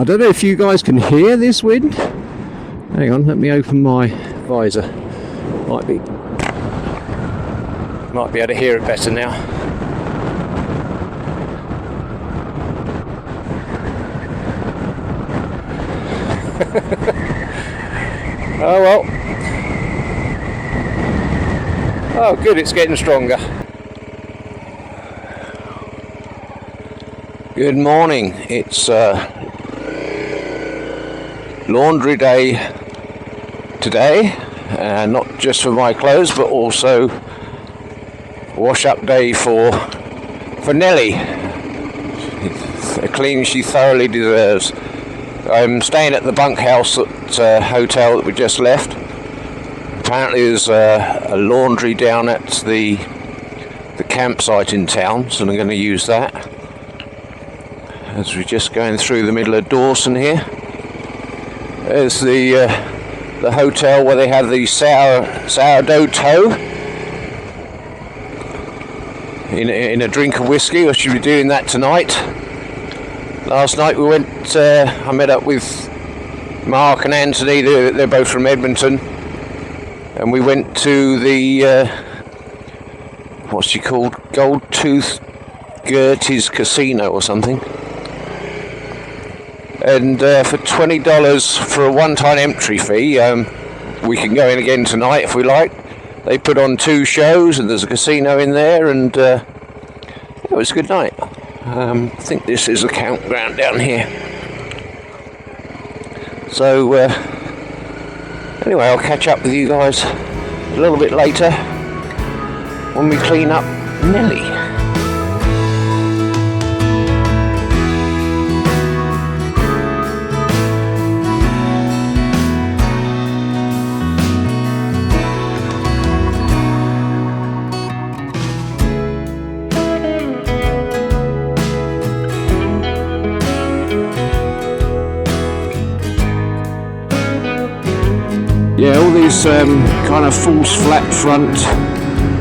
I don't know if you guys can hear this wind. Hang on, let me open my visor. Might be able to hear it better now. Oh well. Oh good, it's getting stronger. Good morning. It's laundry day today, not just for my clothes but also wash up day for Nellie. A clean she thoroughly deserves. I'm staying at the bunkhouse at hotel that we just left. Apparently there's a laundry down at the campsite in town, so I'm going to use that. As we're just going through the middle of Dawson here. There's the hotel where they have the sourdough toe in a drink of whiskey. I should be doing that tonight. Last night we went, I met up with Mark and Anthony, they're both from Edmonton, and we went to the, what's she called, Gold Tooth Gertie's Casino or something. And for $20 for a one-time entry fee, we can go in again tonight if we like. They put on 2 shows and there's a casino in there, and it was a good night. I think this is a campground down here. So anyway, I'll catch up with you guys a little bit later when we clean up Nellie. Yeah, all these kind of false flat front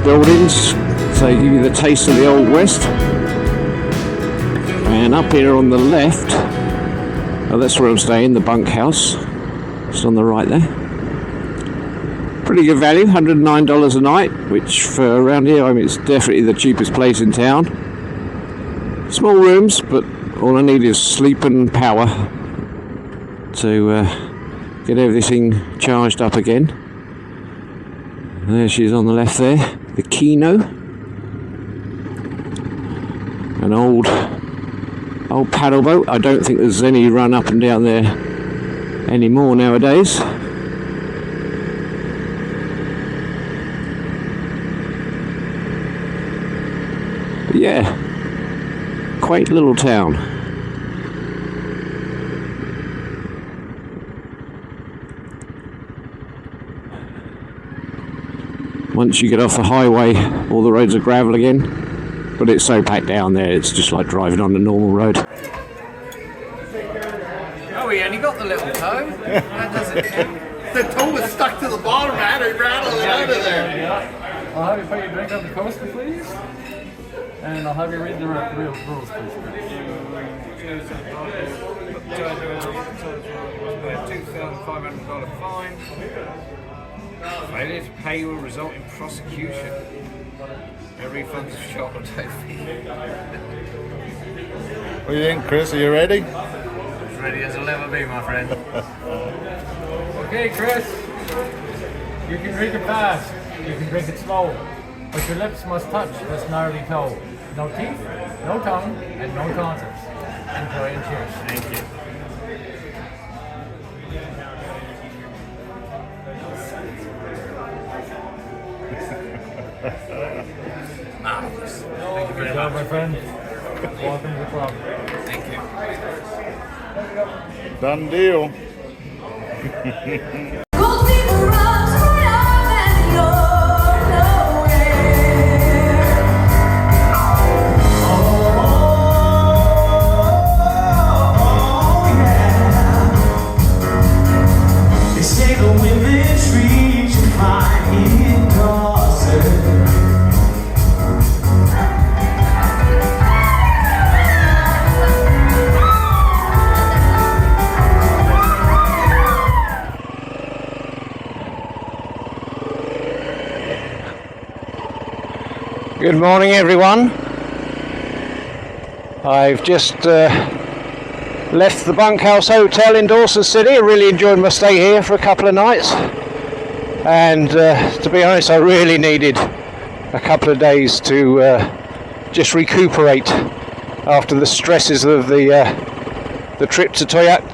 buildings, so they give you the taste of the Old West. And up here on the left, oh, that's where I'm staying, the bunkhouse. It's on the right there. Pretty good value, $109 a night, which for around here, I mean, it's definitely the cheapest place in town. Small rooms, but all I need is sleep and power to get everything charged up again. There she is on the left there, the Kino. An old paddle boat. I don't think there's any run up and down there anymore nowadays. But yeah, quaint little town. Once you get off the highway, all the roads are gravel again, but it's so packed down there, it's just like driving on a normal road. Oh, he only got the little toe. That doesn't count. The toe was stuck to the bottom, man. I rattled it out of there. I'll have you put your drink on the coaster, please. And I'll have you read the real rules, please. $2,500 fine. Failure to pay will result in prosecution. No refunds of chocolate fee. What do you think, Chris? Are you ready? As ready as I'll ever be, my friend. Okay, Chris. You can drink it fast. You can drink it slow. But your lips must touch this gnarly toe. No teeth, no tongue, and no tonsils. Enjoy and cheers. Thank you. Marvelous. Thank you very Good job, much. my friend. Welcome to the club. Thank you. Done deal. Good morning, everyone. I've just left the Bunkhouse Hotel in Dawson City. I really enjoyed my stay here for a couple of nights, and to be honest, I really needed a couple of days to just recuperate after the stresses of the trip to Tuck.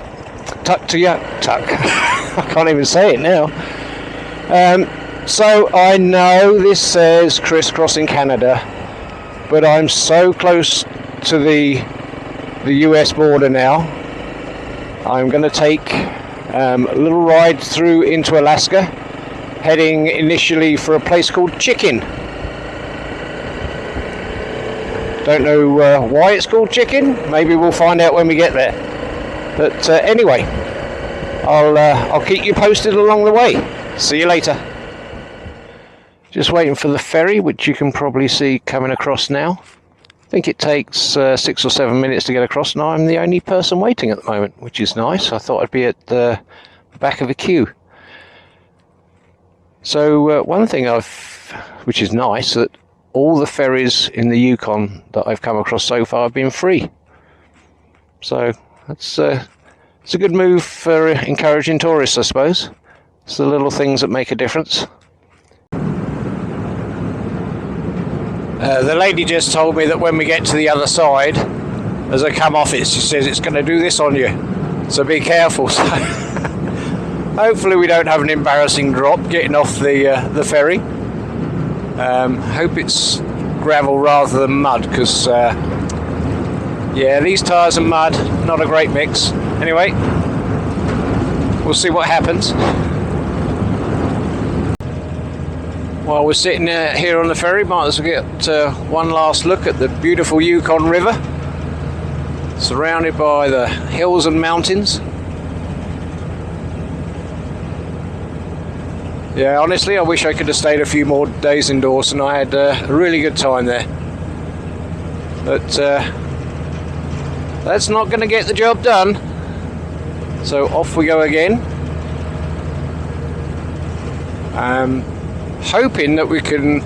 I can't even say it now. So I know this says crisscrossing Canada, but I'm so close to the US border now. I'm going to take a little ride through into Alaska, heading initially for a place called Chicken. Don't know why it's called Chicken. Maybe we'll find out when we get there. But anyway, I'll keep you posted along the way. See you later. Just waiting for the ferry, which you can probably see coming across now. I think it takes 6 or 7 minutes to get across, and I'm the only person waiting at the moment, which is nice. I thought I'd be at the back of the queue. So one thing which is nice, that all the ferries in the Yukon that I've come across so far have been free. So it's a good move for encouraging tourists, I suppose. It's the little things that make a difference. The lady just told me that when we get to the other side, as I come off it, she says it's going to do this on you, so be careful. So hopefully we don't have an embarrassing drop getting off the ferry. Hope it's gravel rather than mud, because yeah, these tyres and mud, not a great mix. Anyway, we'll see what happens. While we're sitting here on the ferry, might as well get one last look at the beautiful Yukon River, surrounded by the hills and mountains. Yeah, honestly, I wish I could have stayed a few more days in Dawson. I had a really good time there. But that's not going to get the job done. So off we go again. Hoping that we can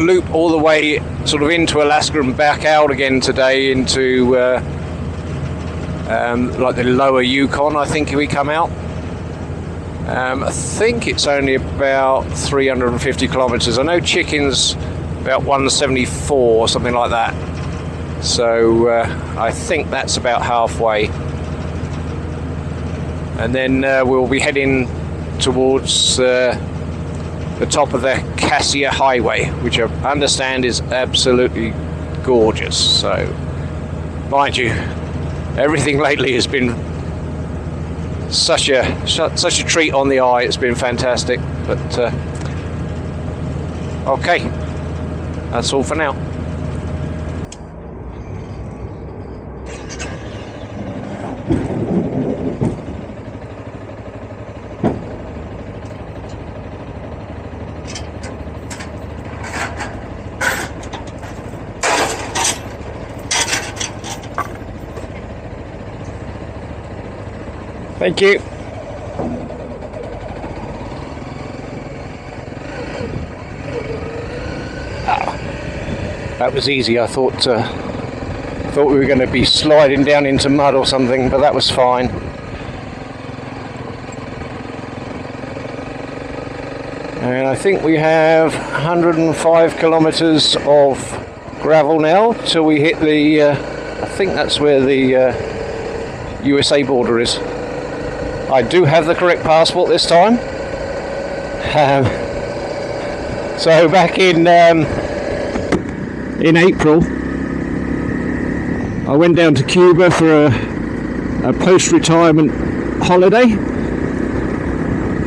loop all the way sort of into Alaska and back out again today into like the lower Yukon. I think we come out. I think it's only about 350 kilometers. I know Chicken's about 174 or something like that. So I think that's about halfway. And then we'll be heading towards the top of the Cassia Highway, which I understand is absolutely gorgeous. So, mind you, everything lately has been such a treat on the eye. It's been fantastic. But okay, that's all for now. Thank you. That was easy. I thought we were going to be sliding down into mud or something, but that was fine. And I think we have 105 kilometers of gravel now till we hit the I think that's where the USA border is. I do have the correct passport this time. So back in April, I went down to Cuba for a post-retirement holiday,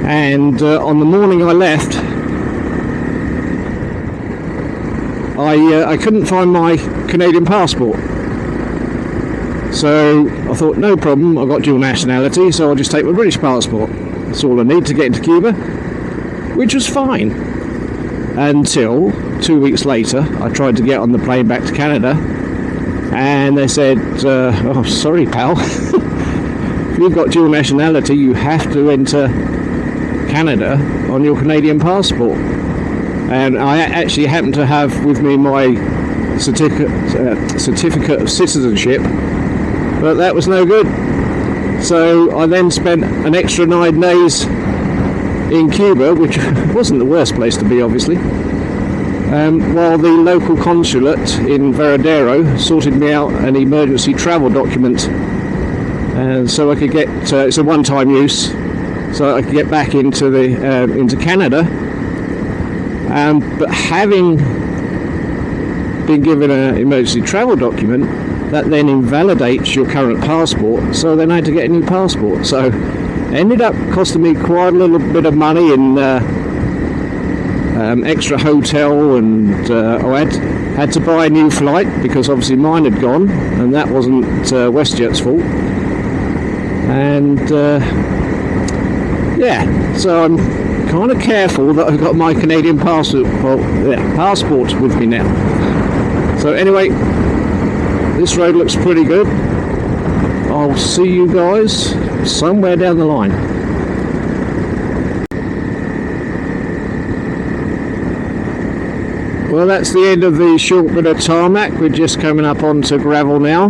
and on the morning I left, I couldn't find my Canadian passport. So I thought, no problem, I've got dual nationality, so I'll just take my British passport. That's all I need to get into Cuba, which was fine. Until 2 weeks later, I tried to get on the plane back to Canada, and they said, oh, sorry pal, if you've got dual nationality, you have to enter Canada on your Canadian passport. and I actually happened to have with me my certificate of citizenship, but that was no good. So I then spent an extra 9 days in Cuba, which wasn't the worst place to be, obviously, while the local consulate in Veradero sorted me out an emergency travel document, so I could get it's a one-time use, so I could get back into Canada. But having been given an emergency travel document, that then invalidates your current passport, so then I had to get a new passport. So it ended up costing me quite a little bit of money in extra hotel, and I had to buy a new flight because obviously mine had gone, and that wasn't WestJet's fault. And yeah, so I'm kind of careful that I've got my Canadian passport with me now. So anyway, this road looks pretty good. I'll see you guys somewhere down the line. Well, that's the end of the short bit of tarmac. We're just coming up onto gravel now.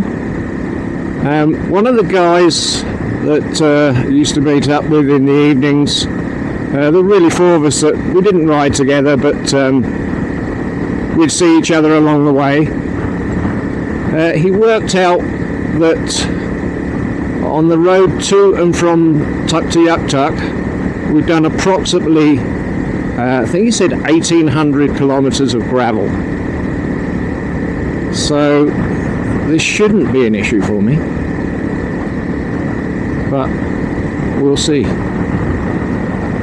One of the guys that used to meet up with in the evenings, there were really 4 of us that we didn't ride together, but we'd see each other along the way. He worked out that on the road to and from Tuktoyaktuk, we've done approximately, I think he said 1,800 kilometres of gravel. So this shouldn't be an issue for me, but we'll see.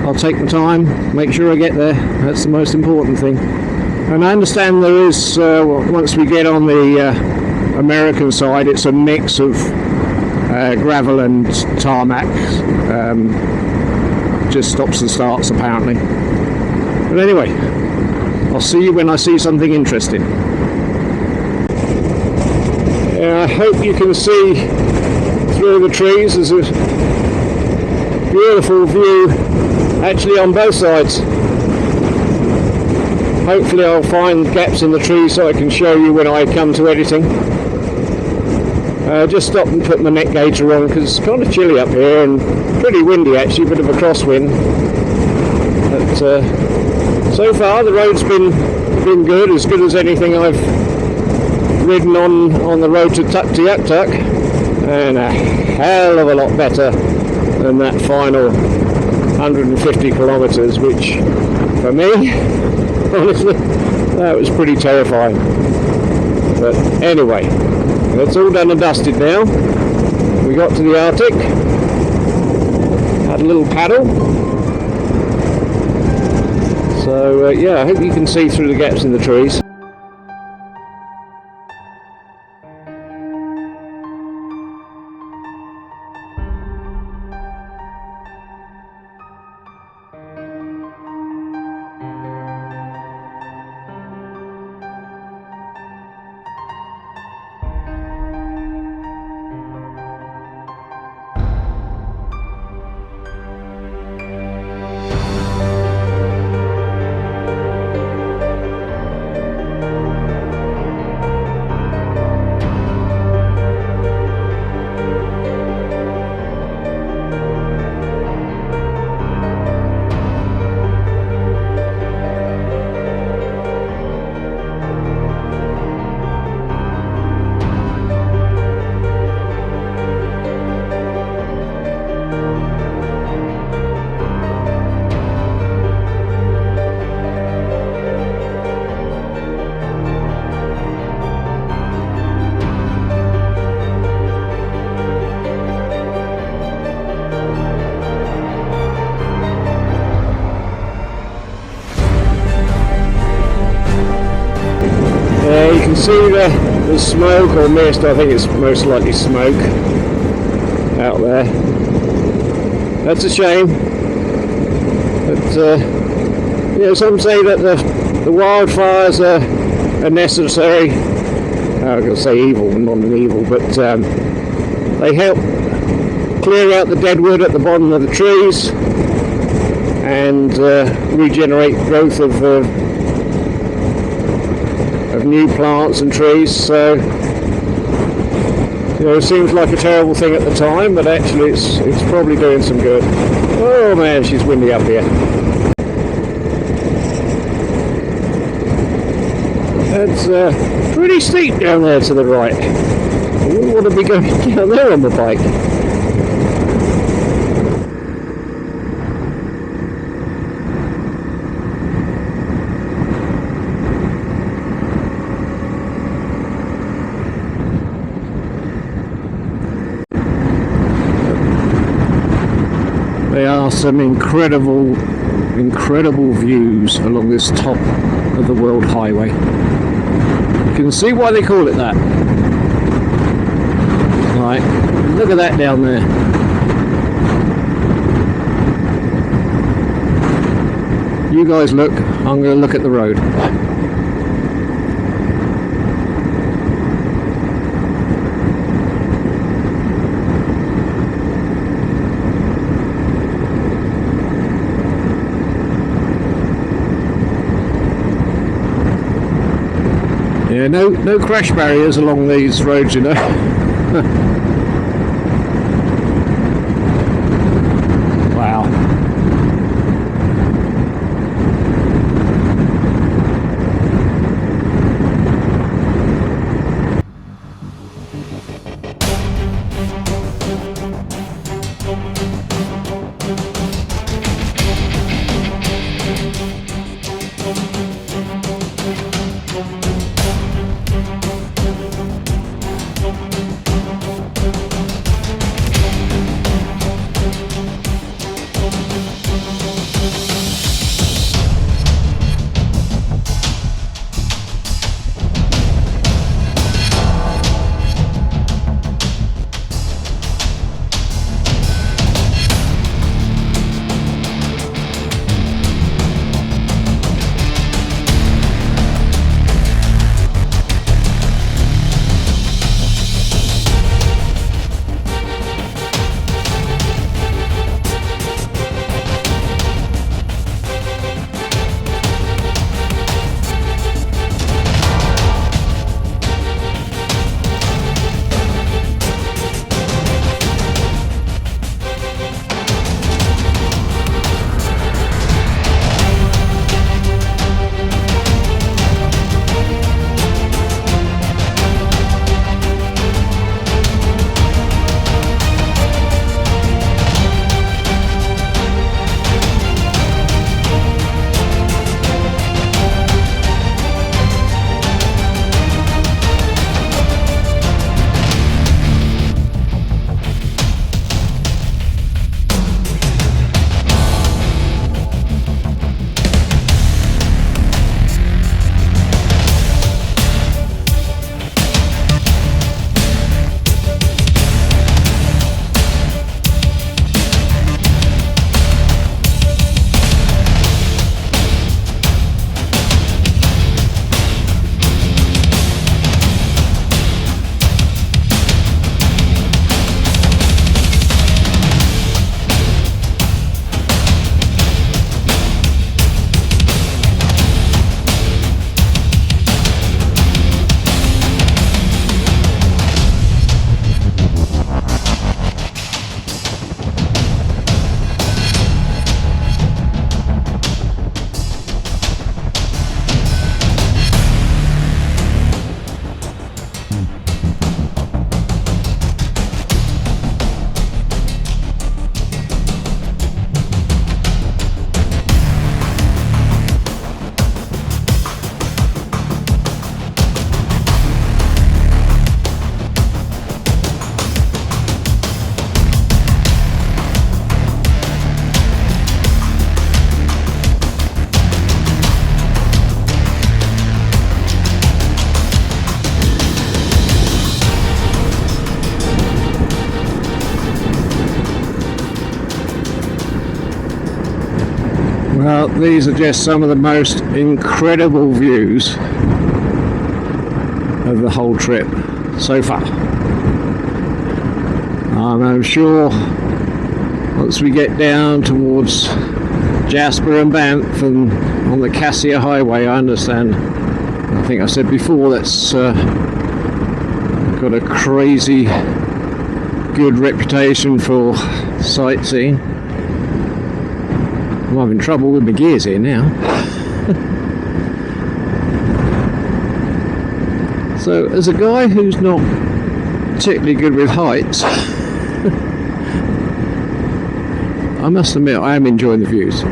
I'll take my time, make sure I get there. That's the most important thing. And I understand there is, once we get on the American side, it's a mix of gravel and tarmac, just stops and starts apparently. But anyway, I'll see you when I see something interesting. I hope you can see through the trees. There's a beautiful view actually on both sides. Hopefully I'll find gaps in the trees so I can show you when I come to editing. Just stopped and put my neck gaiter on because it's kind of chilly up here and pretty windy actually, a bit of a crosswind. But so far the road's been good, as good as anything I've ridden on the road to Tuktoyaktuk, and a hell of a lot better than that final 150 kilometres, which for me, honestly, that was pretty terrifying. But anyway, it's all done and dusted now. We got to the Arctic, had a little paddle. So yeah, I hope you can see through the gaps in the trees. You can see the smoke or mist. I think it's most likely smoke out there. That's a shame. But some say that the wildfires are necessary. I was going to say evil, not an evil, but they help clear out the dead wood at the bottom of the trees and regenerate growth of of new plants and trees. So you know, it seems like a terrible thing at the time, but actually it's probably doing some good. Oh man, she's windy up here. It's pretty steep down there to the right. I wouldn't want to be going down there on the bike. There are some incredible views along this top of the world highway. You can see why they call it that. Right, look at that down there. You guys look, I'm going to look at the road. Yeah, no crash barriers along these roads, you know. Wow. Well, these are just some of the most incredible views of the whole trip so far. I'm sure once we get down towards Jasper and Banff and on the Cassia Highway, I understand I think I said before, that's got a crazy good reputation for sightseeing. I'm having trouble with my gears here now. So, as a guy who's not particularly good with heights, I must admit I am enjoying the views.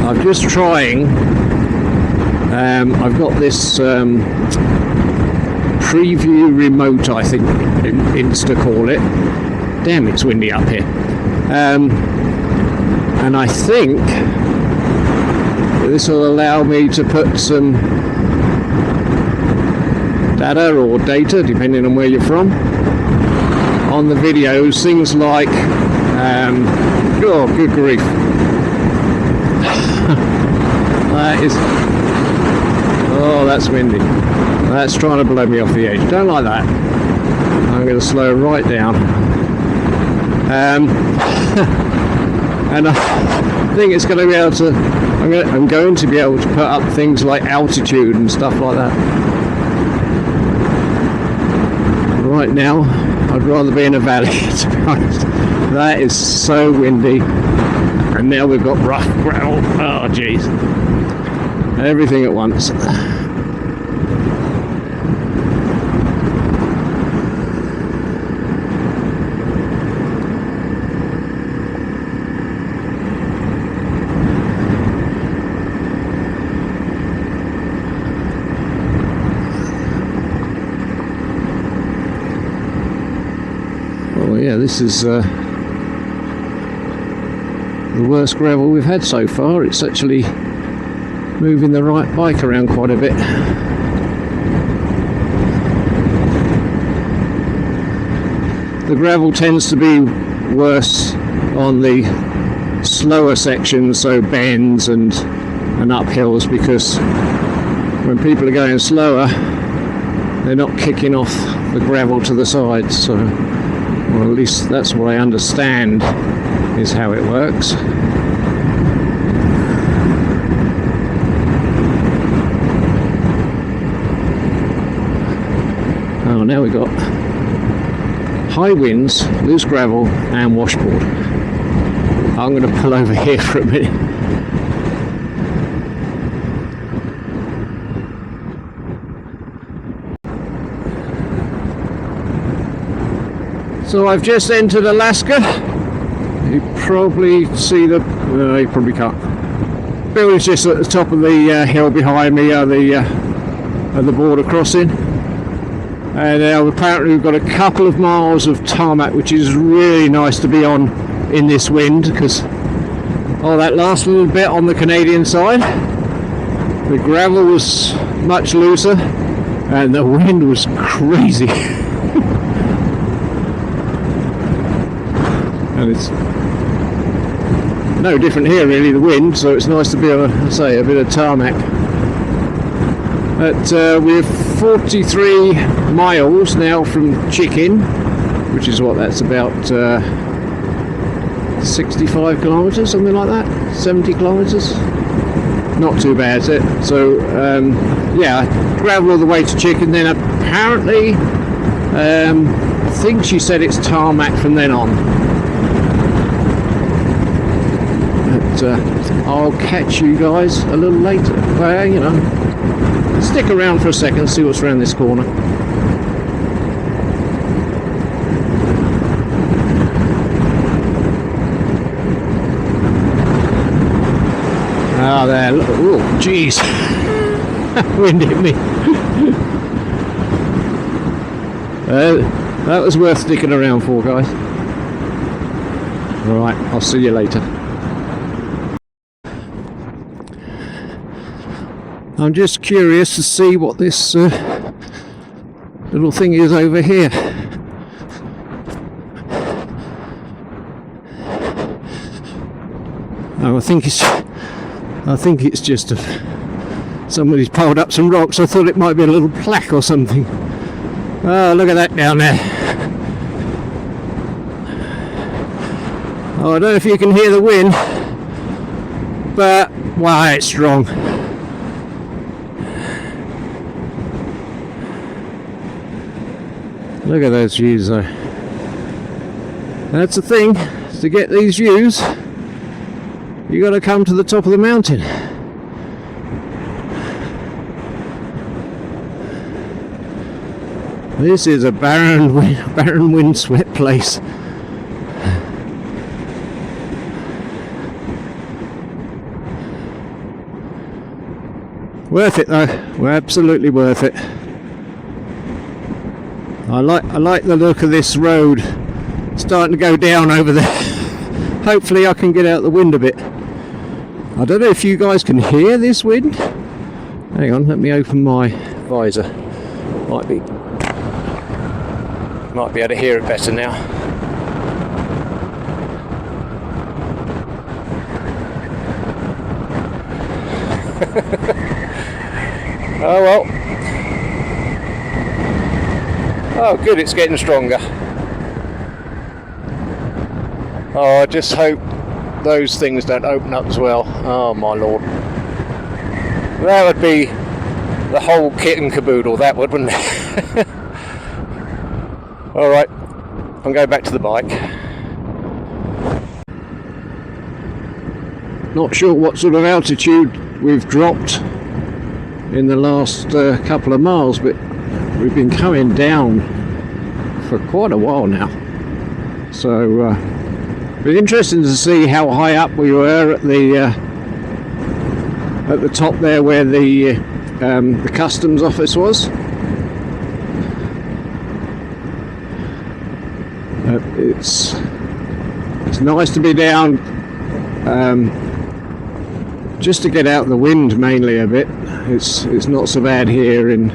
I'm just trying, I've got this preview remote, I think Insta call it. Damn, it's windy up here. And I think this will allow me to put some data or data, depending on where you're from, on the videos. Things like, oh, good grief. That is, oh, that's windy. That's trying to blow me off the edge. Don't like that. I'm going to slow right down. And I think it's going to be able to, I'm going to be able to put up things like altitude and stuff like that. Right now, I'd rather be in a valley, to be honest. That is so windy. And now we've got rough gravel. Oh, jeez. Everything at once. Oh yeah, this is the worst gravel we've had so far. It's actually moving the right bike around quite a bit. The gravel tends to be worse on the slower sections, so bends and uphills, because when people are going slower, they're not kicking off the gravel to the sides. So, well, at least that's what I understand is how it works. Oh, now we've got high winds, loose gravel and washboard. I'm going to pull over here for a minute. So I've just entered Alaska. You probably see the, you probably can't. Building's just at the top of the hill behind me, the border crossing. And now apparently we've got a couple of miles of tarmac, which is really nice to be on in this wind, because that last little bit on the Canadian side, the gravel was much looser and the wind was crazy. And it's no different here really, the wind, so it's nice to be on, a bit of tarmac. But we're 43 miles now from Chicken, which is what, that's about 65 kilometres, something like that, 70 kilometres. Not too bad, is it? So yeah, gravel all the way to Chicken, then apparently I think she said it's tarmac from then on. But I'll catch you guys a little later. Well, you know, stick around for a second and see what's around this corner. Ah, there, look, oh, jeez. Wind hit me. That was worth sticking around for, guys. Alright, I'll see you later. I'm just curious to see what this little thing is over here. Oh, I think it's just somebody's piled up some rocks. I thought it might be a little plaque or something. Oh, look at that down there. Oh, I don't know if you can hear the wind. but wow, it's strong. Look at those views though. That's the thing, to get these views you got to come to the top of the mountain. This is a barren windswept place. Worth it though, we're absolutely worth it. I like the look of this road starting to go down over there. Hopefully I can get out the wind a bit. I don't know if you guys can hear this wind. Hang on, let me open my visor. Might be able to hear it better now. Oh well. Oh good, it's getting stronger. Oh, I just hope those things don't open up as well. Oh my lord. That would be the whole kit and caboodle, that would, wouldn't it? Alright, I'm going back to the bike. Not sure what sort of altitude we've dropped in the last couple of miles, but we've been coming down for quite a while now. So it was interesting to see how high up we were at the top there where the customs office was. It's nice to be down just to get out the wind mainly a bit. It's not so bad here in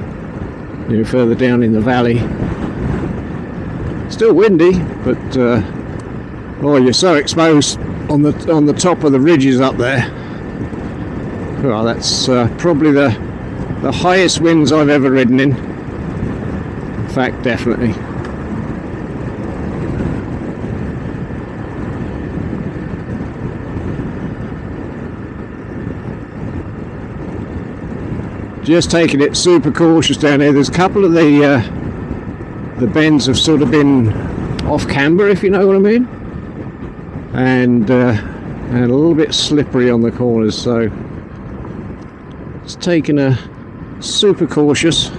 further down in the valley. Still windy, but oh, you're so exposed on the top of the ridges up there. Well, that's probably the highest winds I've ever ridden in. In fact, definitely. Just taking it super cautious down here. There's a couple of the bends have sort of been off camber, if you know what I mean, and a little bit slippery on the corners, so it's taking a super cautious.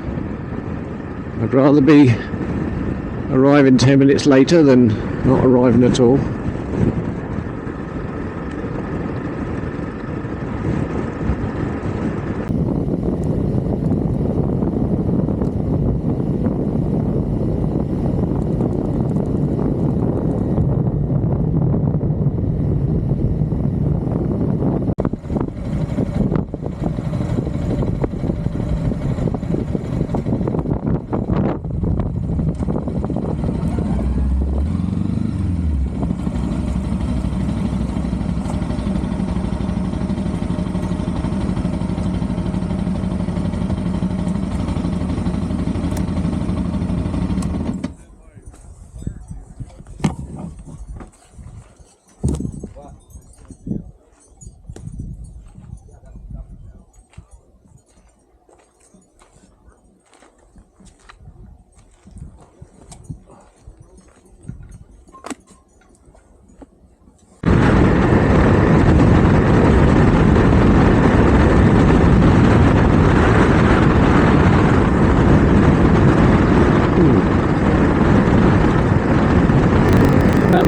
I'd rather be arriving 10 minutes later than not arriving at all.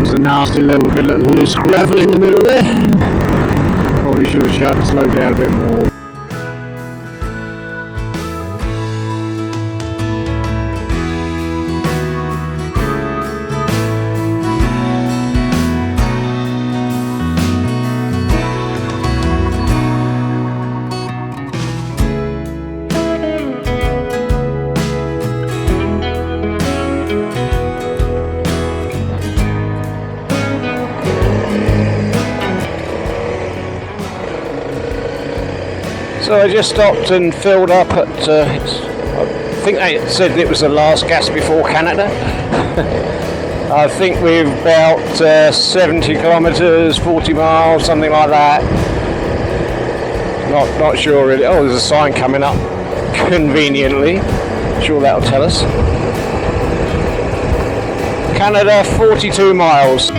A nasty little bit of loose gravel in the middle there. Probably should have slowed down a bit more. So I just stopped and filled up at, I think they said it was the last gas before Canada. I think we're about 70 kilometres, 40 miles, something like that. Not sure really. Oh, there's a sign coming up conveniently. Sure that'll tell us. Canada, 42 miles.